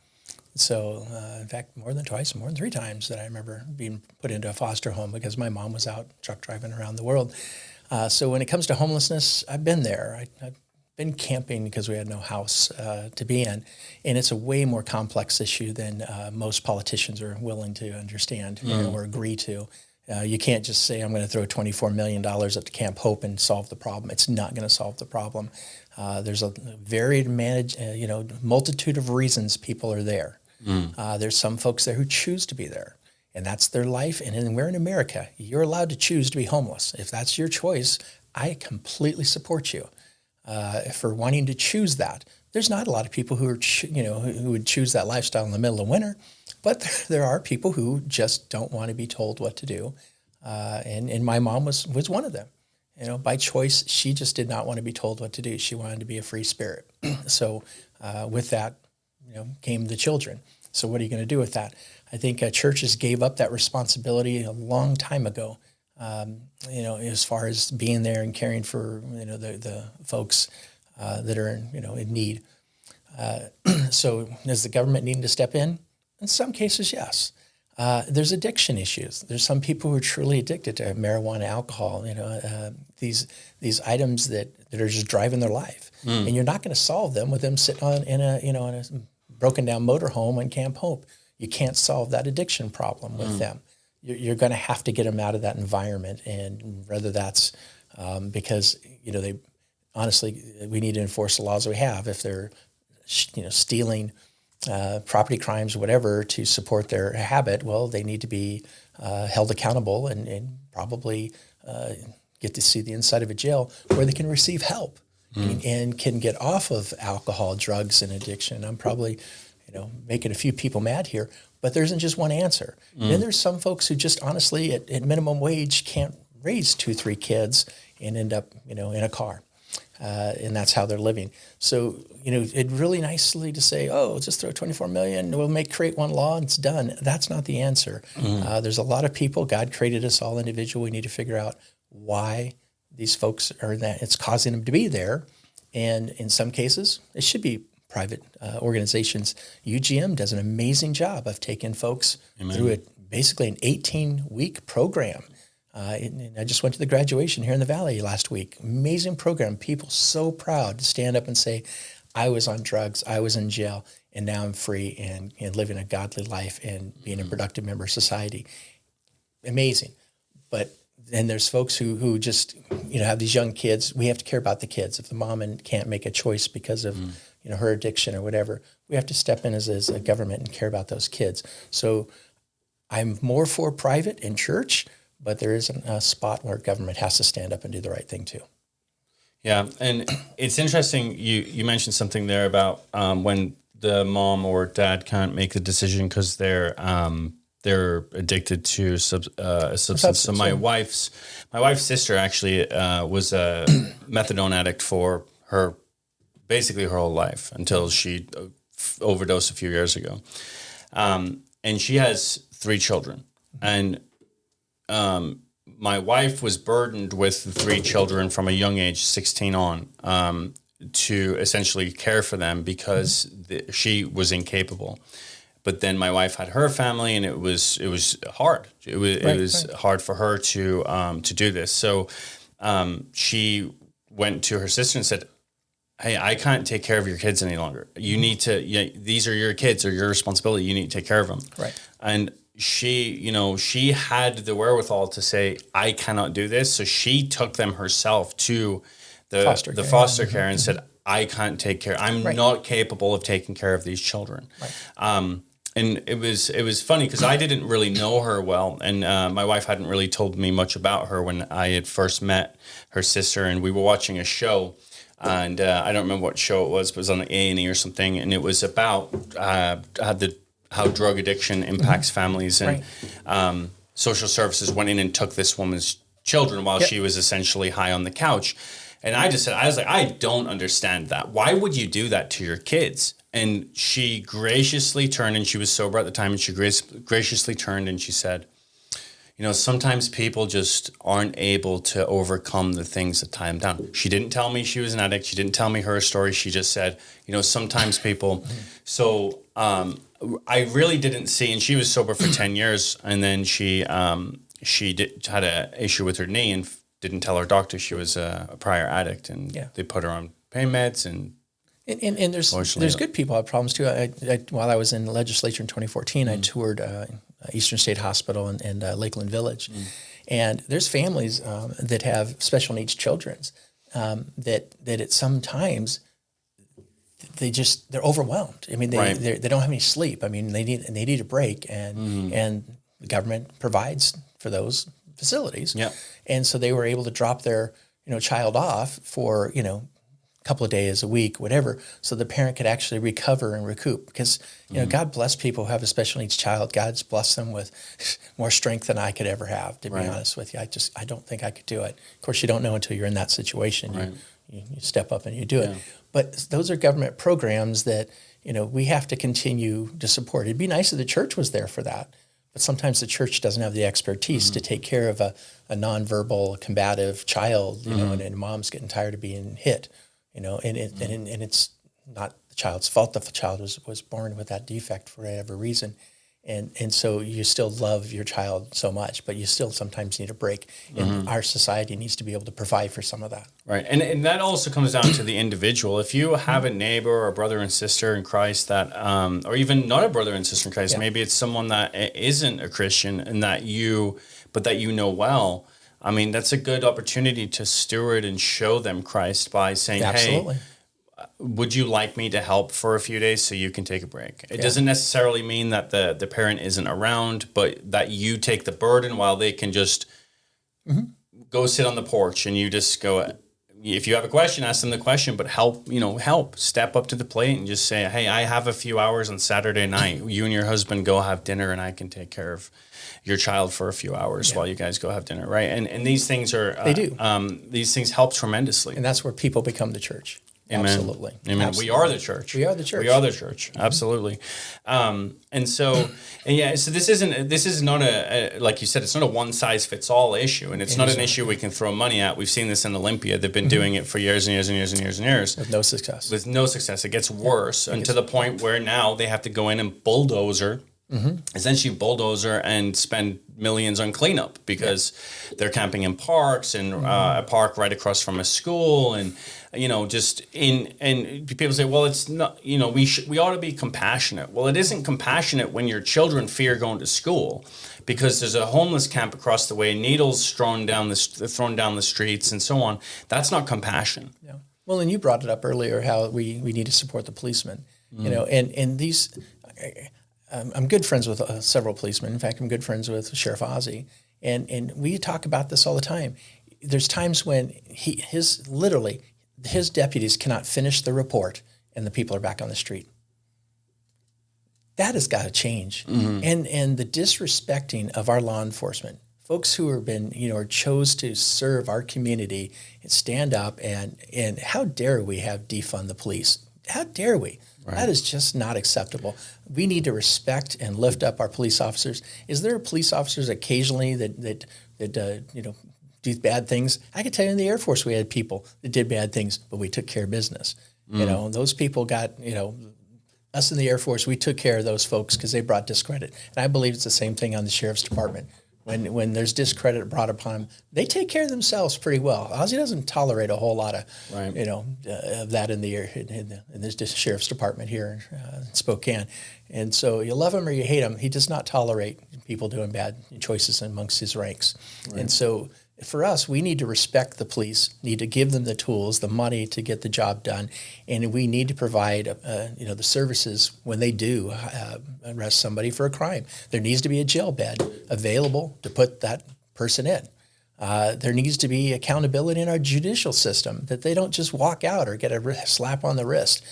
So, in fact, more than twice, more than 3 times that I remember being put into a foster home because my mom was out truck driving around the world. So when it comes to homelessness, I've been there. I've been camping because we had no house to be in. And it's a way more complex issue than most politicians are willing to understand or agree to. You can't just say, I'm going to throw $24 million up to Camp Hope and solve the problem. It's not going to solve the problem. There's a varied multitude of reasons people are there. There's some folks there who choose to be there, and that's their life. And we're in America. You're allowed to choose to be homeless. If that's your choice, I completely support you for wanting to choose that. There's not a lot of people who are, who would choose that lifestyle in the middle of winter, but there are people who just don't want to be told what to do. And my mom was one of them. By choice, she just did not want to be told what to do. She wanted to be a free spirit. So with that, came the children. So what are you going to do with that? I think churches gave up that responsibility a long time ago. As far as being there and caring for the folks that are in need. So does the government need to step in? In some cases, yes. There's addiction issues. There's some people who are truly addicted to marijuana, alcohol. These items that are just driving their life, and you're not going to solve them with them sitting in a broken down motorhome in Camp Hope. You can't solve that addiction problem with them. You're going to have to get them out of that environment, and whether that's because they honestly, we need to enforce the laws we have. If they're stealing property crimes or whatever to support their habit, well, they need to be held accountable and probably get to see the inside of a jail where they can receive help and can get off of alcohol, drugs, and addiction. I'm probably making a few people mad here, but there isn't just one answer. Then there's some folks who just honestly at minimum wage can't raise 2-3 kids and end up in a car. And that's how they're living. So, it's really nicely to say, just throw $24 million, we'll create one law and it's done. That's not the answer. There's a lot of people. God created us all individual. We need to figure out why these folks are that. It's causing them to be there. And in some cases, it should be private organizations. UGM does an amazing job of taking folks through basically an 18-week program And I just went to the graduation here in the Valley last week. Amazing program. People so proud to stand up and say, I was on drugs, I was in jail, and now I'm free and living a godly life and being a productive member of society. Amazing. But then there's folks who just, have these young kids. We have to care about the kids. If the mom can't make a choice because of, her addiction or whatever, we have to step in as a government and care about those kids. So I'm more for private and church, but there is a spot where government has to stand up and do the right thing too. Yeah, and it's interesting. You mentioned something there about when the mom or dad can't make the decision because they're addicted to a substance. So my wife's sister actually was a methadone addict for basically her whole life until she overdosed a few years ago, and she has 3 children, and my wife was burdened with the 3 children from a young age, 16 on, to essentially care for them because she was incapable. But then my wife had her family, and it was hard. It was hard for her to do this. So she went to her sister and said, "Hey, I can't take care of your kids any longer. You need to. These are your kids, or your responsibility. You need to take care of them." Right. And she had the wherewithal to say, I cannot do this. So she took them herself to the foster care and said, I can't take care. I'm not capable of taking care of these children. Right. And it was funny because I didn't really know her well. And my wife hadn't really told me much about her when I had first met her sister. And we were watching a show. And I don't remember what show it was, but it was on the A&E or something. And it was about how drug addiction impacts families, and social services went in and took this woman's children while she was essentially high on the couch. And I was like, I don't understand that. Why would you do that to your kids? And she graciously turned, and she was sober at the time, and she graciously turned and she said, sometimes people just aren't able to overcome the things that tie them down. She didn't tell me she was an addict. She didn't tell me her story. She just said, sometimes people. So I really didn't see, and she was sober for 10 years, and then she had an issue with her knee and didn't tell her doctor she was a prior addict, and they put her on pain meds. And there's good people who have problems too. While I was in the legislature in 2014, I toured Eastern State Hospital and Lakeland Village, and there's families that have special needs children that at some times they're overwhelmed. I mean, they don't have any sleep. I mean, they need a break, and the government provides for those facilities. Yeah. And so they were able to drop their child off for a couple of days a week, whatever, so the parent could actually recover and recoup. Because God bless people who have a special needs child. God's blessed them with more strength than I could ever have. To be honest with you, I don't think I could do it. Of course, you don't know until you're in that situation. Right. You step up and you do it. But those are government programs that we have to continue to support. It'd be nice if the church was there for that. But sometimes the church doesn't have the expertise to take care of a nonverbal, combative child, and mom's getting tired of being hit, and it's not the child's fault that the child was born with that defect for whatever reason. And so you still love your child so much, but you still sometimes need a break. And our society needs to be able to provide for some of that. Right. And that also comes down to the individual. If you have a neighbor or a brother and sister in Christ that, or even not a brother and sister in Christ, maybe it's someone that isn't a Christian and that you know well, I mean, that's a good opportunity to steward and show them Christ by saying, hey, would you like me to help for a few days so you can take a break? It doesn't necessarily mean that the parent isn't around, but that you take the burden while they can just go sit on the porch and you just go, if you have a question, ask them the question, but help, step up to the plate and just say, hey, I have a few hours on Saturday night. You and your husband go have dinner and I can take care of your child for a few hours while you guys go have dinner, right? And these things are, they do. These things help tremendously. And that's where people become the church. Amen. Absolutely. Amen. Absolutely. We are the church. We are the church. We are the church. Absolutely. So this is not like you said, it's not a one size fits all issue, and it's not an issue we can throw money at. We've seen this in Olympia. They've been doing it for years and years and years and years and years. With no success. It gets worse, and to the point where now they have to go in and bulldozer essentially bulldozer and spend millions on cleanup because they're camping in parks and a park right across from a school, and and people say, well, it's not, we ought to be compassionate. Well, it isn't compassionate when your children fear going to school because there's a homeless camp across the way, needles thrown down the streets and so on. That's not compassion. Yeah. Well, and you brought it up earlier how we need to support the policemen, and these. I'm good friends with several policemen. In fact, I'm good friends with Sheriff Ozzie, and we talk about this all the time. There's times when his deputies cannot finish the report, and the people are back on the street. That has got to change, and the disrespecting of our law enforcement, folks who have been or chose to serve our community and stand up and how dare we have defund the police? How dare we? Right. That is just not acceptable. We need to respect and lift up our police officers. Is there police officers occasionally that do bad things? I can tell you in the Air Force we had people that did bad things, but we took care of business. Those people got, us in the Air Force, we took care of those folks because they brought discredit. And I believe it's the same thing on the Sheriff's Department. When there's discredit brought upon them, they take care of themselves pretty well. Ozzie doesn't tolerate a whole lot of, of that in this Sheriff's Department here in Spokane. And so you love him or you hate him, he does not tolerate people doing bad choices amongst his ranks. Right. And so for us, we need to respect the police, need to give them the tools, the money to get the job done, and we need to provide, the services when they do arrest somebody for a crime. There needs to be a jail bed available to put that person in. There needs to be accountability in our judicial system that they don't just walk out or get a slap on the wrist,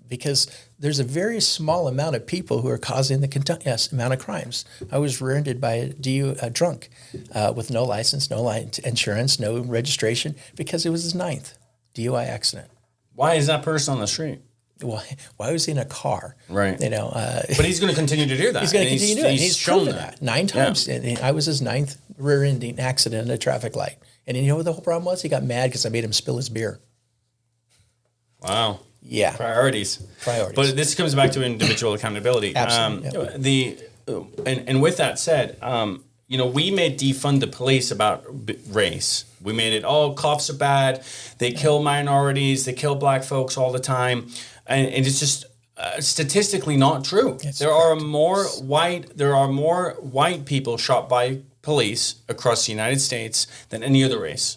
because there's a very small amount of people who are causing the amount of crimes. I was rear-ended by a drunk with no license, no insurance, no registration, because it was his 9th DUI accident. Why is that person on the street? Why was he in a car? Right. But he's going to continue to do that. He's going to continue to do it. He's shown that 9 times. Yeah. And I was his 9th rear-ending accident at a traffic light. And you know what the whole problem was? He got mad because I made him spill his beer. Wow. Yeah. Priorities. But this comes back to individual accountability. Absolutely. And with that said, we made defund the police about race. We made it, cops are bad. They kill minorities. They kill black folks all the time. And it's just statistically not true. There are more white people shot by police across the United States than any other race.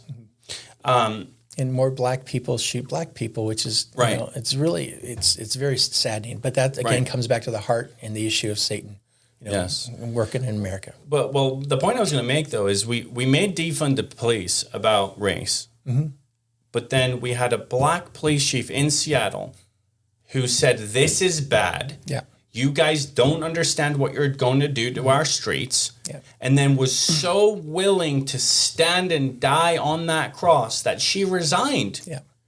And more black people shoot black people, which is, right. It's really, it's very saddening. But that, again, comes back to the heart and the issue of Satan, working in America. But, the point I was going to make, though, is we made defund the police about race. Mm-hmm. But then we had a black police chief in Seattle who said, this is bad. Yeah. You guys don't understand what you're going to do to our streets. Yeah. And then was so willing to stand and die on that cross that she resigned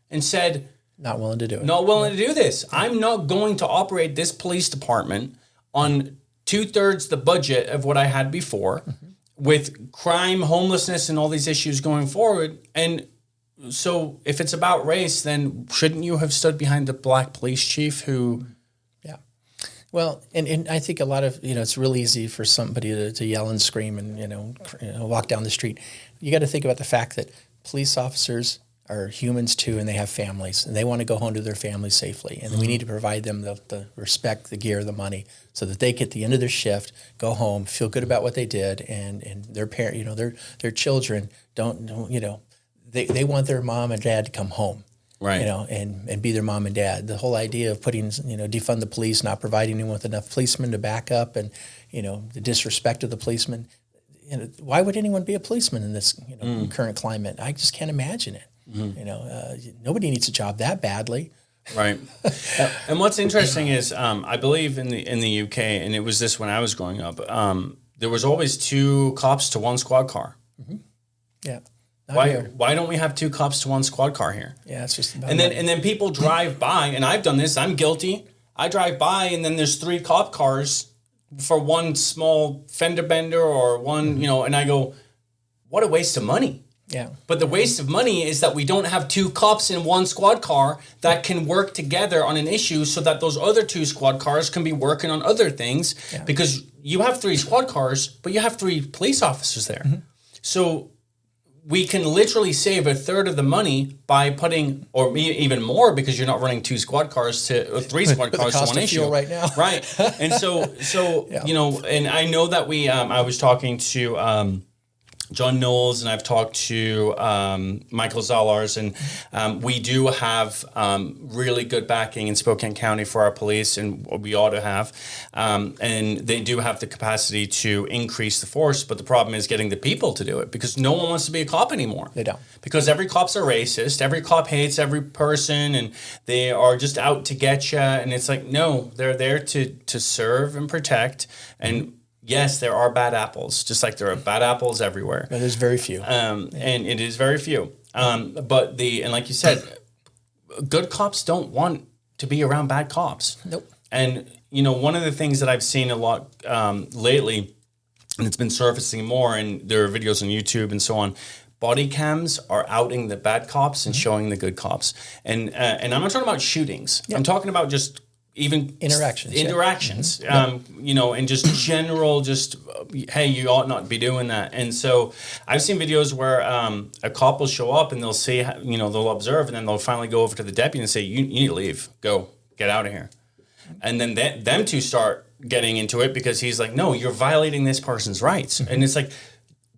and said, not willing to do it. Not willing to do this. I'm not going to operate this police department on 2/3 the budget of what I had before with crime, homelessness, and all these issues going forward. And so if it's about race, then shouldn't you have stood behind the black police chief who... Well, and I think a lot of, it's real easy for somebody to yell and scream and, walk down the street. You got to think about the fact that police officers are humans too, and they have families, and they want to go home to their families safely. And we need to provide them the respect, the gear, the money, so that they get the end of their shift, go home, feel good about what they did, and their parent, their children don't they want their mom and dad to come home. Right. And be their mom and dad. The whole idea of putting, defund the police, not providing them with enough policemen to back up, and, the disrespect of the policemen. Why would anyone be a policeman in this, current climate? I just can't imagine it. Mm-hmm. Nobody needs a job that badly. Right. And what's interesting is, I believe in the UK, and it was this when I was growing up, there was always 2 cops to 1 squad car. Mm-hmm. Yeah. Why don't we have 2 cops to 1 squad car here? Yeah, it's just about and then people drive by, and I've done this. I'm guilty. I drive by, and then there's 3 cop cars for 1 small fender bender or one, and I go, what a waste of money. Yeah. But the waste of money is that we don't have two cops in one squad car that can work together on an issue so that those other two squad cars can be working on other things because you have 3 squad cars, but you have 3 police officers there. So we can literally save a third of the money by putting, or even more because you're not running 2 squad cars to, or 3 squad cars to one issue. Right now. Right. And so you know, and I know that I was talking to, John Knowles, and I've talked to Michael Zalars, and we do have really good backing in Spokane County for our police, and we ought to have. And they do have the capacity to increase the force, but the problem is getting the people to do it because no one wants to be a cop anymore. They don't. Because every cop's a racist, every cop hates every person, and they are just out to get you. And it's like, no, they're there to serve and protect. And yes, there are bad apples, just like there are bad apples everywhere. But there's very few. And it is very few. But and like you said, good cops don't want to be around bad cops. Nope. And, you know, one of the things that I've seen a lot lately, and it's been surfacing more, and there are videos on YouTube and so on, body cams are outing the bad cops and showing the good cops. And I'm not talking about shootings. I'm talking about just even interactions, you know, and just general, just, hey, you ought not be doing that. And so I've seen videos where a cop will show up and they'll say, you know, they'll observe, and then they'll finally go over to the deputy and say, you need to leave, go, get out of here. And then them two start getting into it because he's like, no, you're violating this person's rights. And it's like,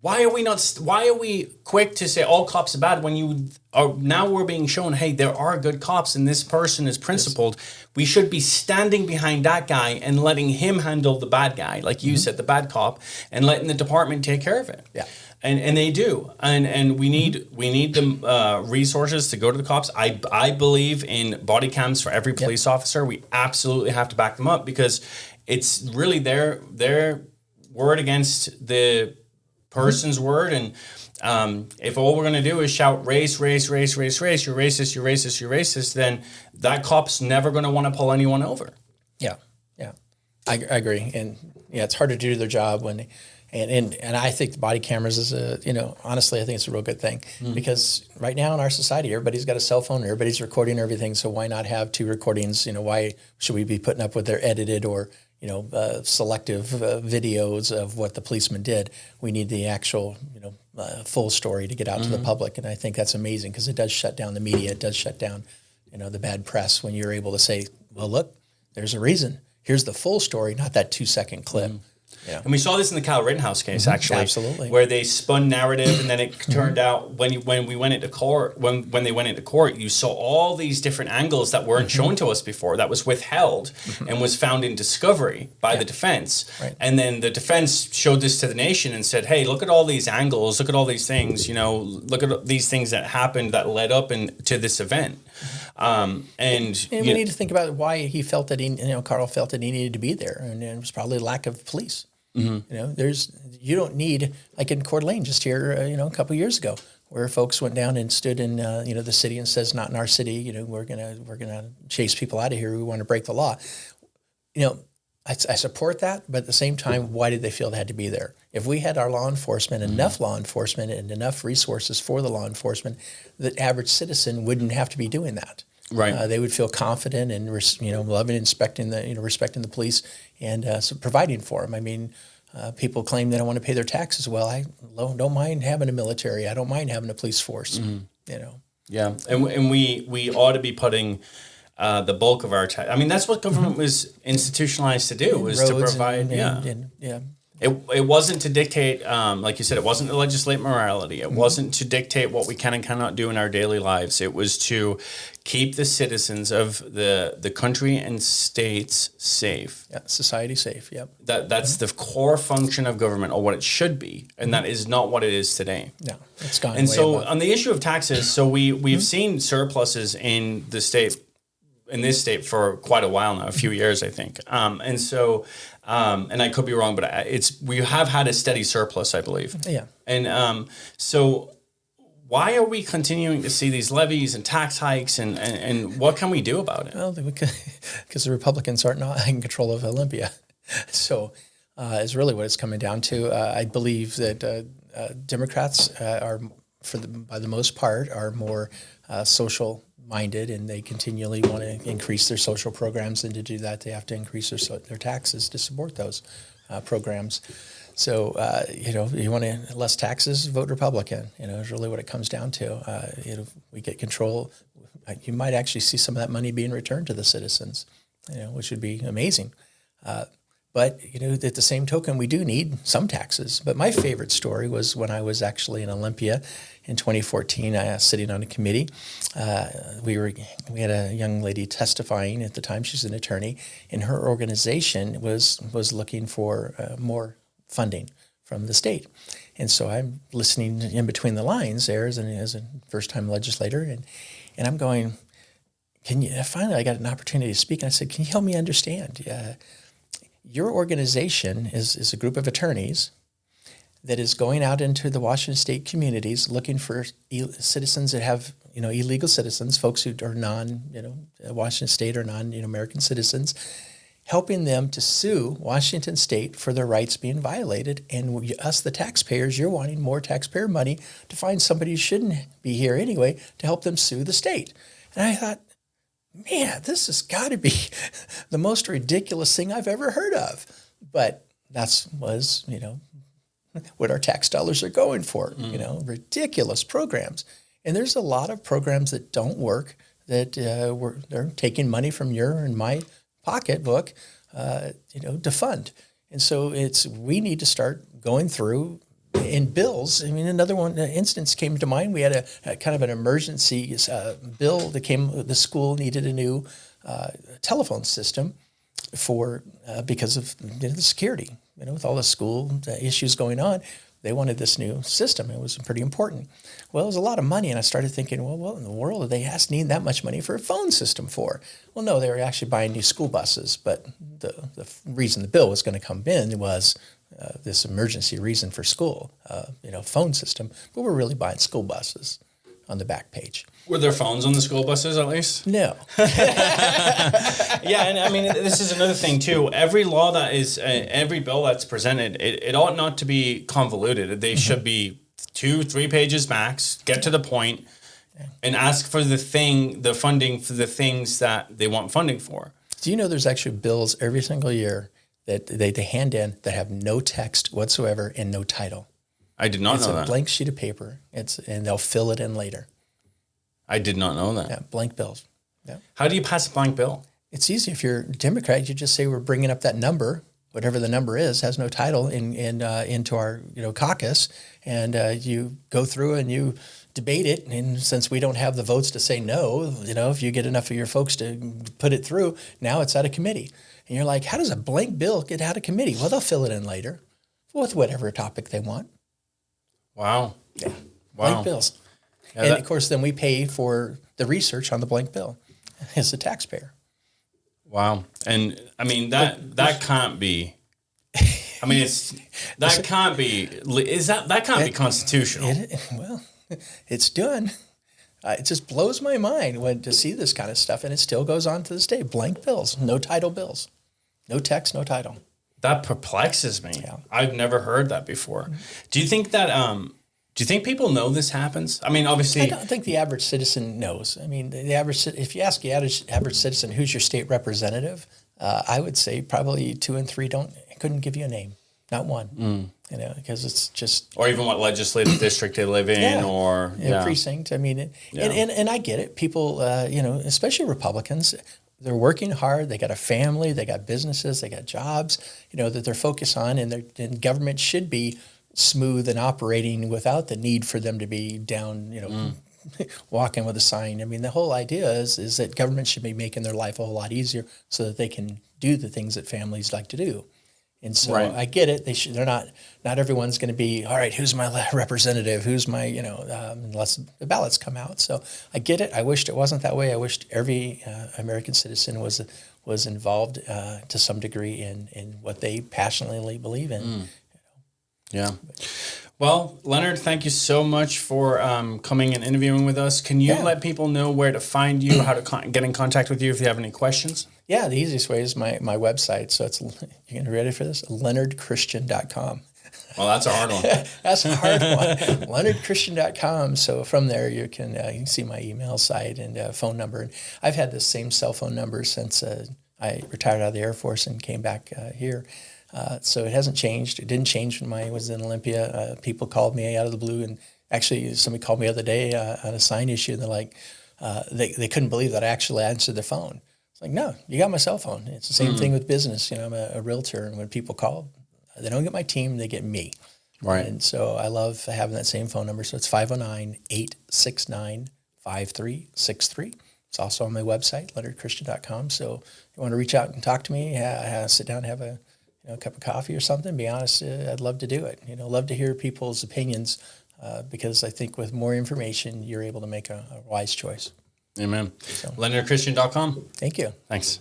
why are we quick to say all cops are bad when now we're being shown, hey, there are good cops and this person is principled. Yes. We should be standing behind that guy and letting him handle the bad guy, like you said, the bad cop, and letting the department take care of it. Yeah. And they do. And we need the resources to go to the cops. I believe in body cams for every police officer. We absolutely have to back them up because it's really their word against the person's word. And if all we're going to do is shout race, race, race, race, race, you're racist, you're racist, you're racist, then that cop's never going to want to pull anyone over. Yeah, yeah, I agree. And yeah, it's hard to do their job when, and I think the body cameras is honestly, I think it's a real good thing because right now in our society, everybody's got a cell phone, everybody's recording everything. So why not have 2 recordings? You know, why should we be putting up with their edited or selective videos of what the policeman did? We need the actual, full story to get out to the public. And I think that's amazing because it does shut down the media. It does shut down, the bad press when you're able to say, well, look, there's a reason. Here's the full story, not that 2-second clip. Yeah. And we saw this in the Kyle Rittenhouse case, actually. Absolutely. Where they spun narrative, and then it turned out when we went into court, when they went into court, you saw all these different angles that weren't shown to us before, that was withheld and was found in discovery by the defense. Right. And then the defense showed this to the nation and said, hey, look at all these angles, look at all these things, look at these things that happened that led up to this event. And we need to think about why he felt that Carl felt that he needed to be there, and it was probably lack of police. You don't need, like in Coeur d'Alene just here, a couple of years ago, where folks went down and stood in, the city and says, not in our city, we're gonna chase people out of here who want to break the law. I support that, but at the same time, why did they feel they had to be there? If we had our law enforcement, enough law enforcement and enough resources for the law enforcement, the average citizen wouldn't have to be doing that. Right. They would feel confident and loving, respecting the police, and so providing for them. I mean, people claim they don't want to pay their taxes. Well, I don't mind having a military. I don't mind having a police force. Yeah, and we ought to be putting the bulk of our tax. I mean, that's what government was institutionalized to do, was to provide. It wasn't to dictate, like you said, it wasn't to legislate morality. It wasn't to dictate what we can and cannot do in our daily lives. It was to keep the citizens of the country and states safe. Yeah, society safe, yep. That's the core function of government, or what it should be, and that is not what it is today. No, it's gone. And so on the issue of taxes, so we've seen surpluses in this state for quite a while now, a few years, I think. And so, and I could be wrong, but we have had a steady surplus, I believe. Yeah. And so why are we continuing to see these levies and tax hikes, and what can we do about it? Well, because the Republicans aren't in control of Olympia. So is really what it's coming down to. I believe that Democrats are by the most part, are more social minded, and they continually want to increase their social programs. And to do that, they have to increase their taxes to support those programs. So, you want less taxes, vote Republican. Is really what it comes down to. We get control. You might actually see some of that money being returned to the citizens, which would be amazing. But, at the same token, we do need some taxes. But my favorite story was when I was actually in Olympia in 2014, sitting on a committee. We had a young lady testifying at the time. She's an attorney, and her organization was looking for more funding from the state. And so I'm listening in between the lines there as a first-time legislator, and I'm going, finally I got an opportunity to speak, and I said, can you help me understand? Your organization is a group of attorneys that is going out into the Washington State communities looking for citizens that have, illegal citizens, folks who are Washington State or non-American citizens, helping them to sue Washington State for their rights being violated. And us, the taxpayers, you're wanting more taxpayer money to find somebody who shouldn't be here anyway to help them sue the state. And I thought, man, this has got to be the most ridiculous thing I've ever heard of. But was what our tax dollars are going for, ridiculous programs. And there's a lot of programs that don't work, that they're taking money from your and my pocketbook, to fund. And so we need to start going through in bills. I mean, another instance came to mind. We had a kind of an emergency bill that came. The school needed a new telephone system because of the security. With all the school issues going on, they wanted this new system. It was pretty important. Well, it was a lot of money, and I started thinking, well, what in the world do they need that much money for a phone system for? Well, no, they were actually buying new school buses, but the reason the bill was going to come in was this emergency reason for school, phone system, but we're really buying school buses on the back page. Were there phones on the school buses at least? No. Yeah, and I mean, this is another thing too. Every law every bill that's presented, it ought not to be convoluted. They should be 2-3 pages max, get to the point, and ask for the funding for the things that they want funding for. Do you know there's actually bills every single year that they hand in that have no text whatsoever and no title? I did not know that. It's a blank sheet of paper, and they'll fill it in later. I did not know that. Yeah, blank bills. Yeah. How do you pass a blank bill? It's easy. If you're a Democrat, you just say we're bringing up that number, whatever the number is, has no title, into our caucus, and you go through and you debate it. And since we don't have the votes to say no, if you get enough of your folks to put it through, now it's out of committee. And you're like, how does a blank bill get out of committee? Well, they'll fill it in later with whatever topic they want. Wow. Yeah. Wow. Blank bills. Yeah, and of course, then we pay for the research on the blank bill as a taxpayer. Wow. And I mean, that can't be, I mean, that can't be constitutional. Well, it's done. It just blows my mind to see this kind of stuff, and it still goes on to this day. Blank bills, no title bills, no text, no title. That perplexes me. Yeah. I've never heard that before. Do you think that? Do you think people know this happens? I mean, obviously, I don't think the average citizen knows. I mean, if you ask the average citizen who's your state representative, I would say probably 2 and 3 couldn't give you a name, not one. Because it's just, or even what legislative district they live in, or precinct. I mean, and I get it. People, especially Republicans, they're working hard. They got a family. They got businesses. They got jobs. That they're focused on, and government should be smooth and operating without the need for them to be down. Walking with a sign. I mean, the whole idea is that government should be making their life a whole lot easier so that they can do the things that families like to do. And so I get it. They're not everyone's going to be, all right, who's my representative? Who's my, unless the ballots come out. So I get it. I wished it wasn't that way. I wished every American citizen was involved to some degree in what they passionately believe in. Yeah. Well, Leonard, thank you so much for coming and interviewing with us. Can you let people know where to find you, how to get in contact with you if you have any questions? Yeah, the easiest way is my website. So you ready for this? LeonardChristian.com. Well, that's a hard one. That's a hard one. LeonardChristian.com. So from there, you can see my email site and phone number. And I've had the same cell phone number since I retired out of the Air Force and came back here. So it hasn't changed. It didn't change when I was in Olympia. People called me out of the blue, and actually somebody called me the other day on a sign issue, and they're like, they couldn't believe that I actually answered the phone. It's like, no, you got my cell phone. It's the same thing with business. I'm a realtor, and when people call, they don't get my team, they get me. Right. And so I love having that same phone number. So it's 509-869-5363. It's also on my website, LeonardChristian.com. So if you want to reach out and talk to me, sit down, have a cup of coffee or something, be honest, I'd love to do it. Love to hear people's opinions because I think with more information, you're able to make a wise choice. Amen. So. LeonardChristian.com. Thank you. Thanks.